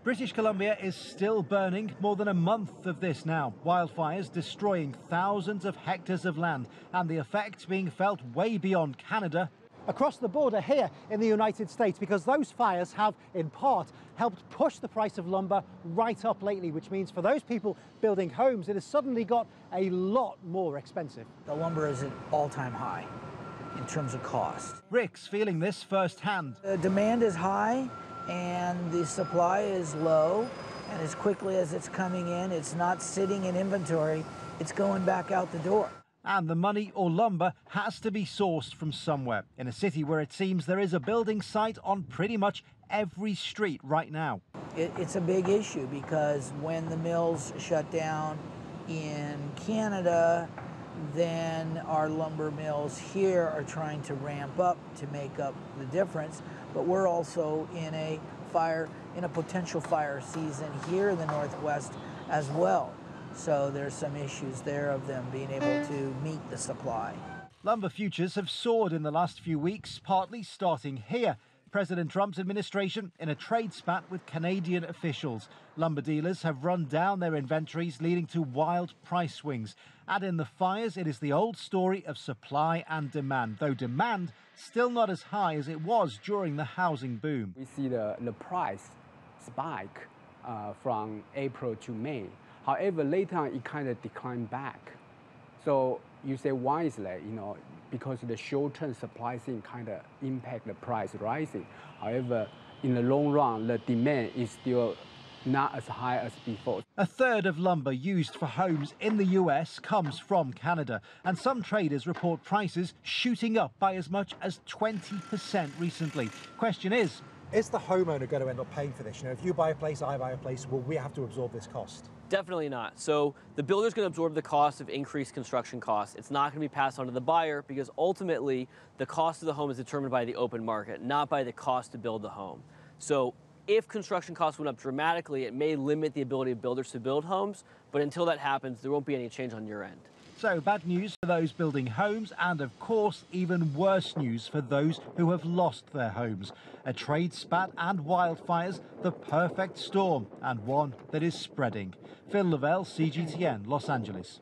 British Columbia is still burning, more than a month of this now. Wildfires destroying thousands of hectares of land, and the effect being felt way beyond Canada. Across the border here in the United States, because those fires have, in part, helped push the price of lumber right up lately, which means for those people building homes, it has suddenly got a lot more expensive. The lumber is at all-time high in terms of cost. Rick's feeling this firsthand. The demand is high and the supply is low, and as quickly as it's coming in, it's not sitting in inventory, it's going back out the door. And the money or lumber has to be sourced from somewhere, in a city where it seems there is a building site on pretty much every street right now. It's a big issue because when the mills shut down in Canada, then our lumber mills here are trying to ramp up to make up the difference. But we're also in a potential fire season here in the Northwest as well. So there's some issues there of them being able to meet the supply. Lumber futures have soared in the last few weeks, partly starting here. President Trump's administration in a trade spat with Canadian officials. Lumber dealers have run down their inventories, leading to wild price swings. Add in the fires, it is the old story of supply and demand, though demand still not as high as it was during the housing boom. We see the price spike from April to May. However, later on, it kind of declined back. So you say, why is that? Because the short-term supply thing kind of impact the price rising. However, in the long run, the demand is still not as high as before. A third of lumber used for homes in the US comes from Canada, and some traders report prices shooting up by as much as 20% recently. Question is the homeowner going to end up paying for this? If you buy a place, I buy a place, will we have to absorb this cost? Definitely not. So the builder's going to absorb the cost of increased construction costs. It's not going to be passed on to the buyer because ultimately the cost of the home is determined by the open market, not by the cost to build the home. So if construction costs went up dramatically, it may limit the ability of builders to build homes, but until that happens, there won't be any change on your end. So bad news for those building homes, and of course, even worse news for those who have lost their homes. A trade spat and wildfires, the perfect storm, and one that is spreading. Lavelle, CGTN, Los Angeles.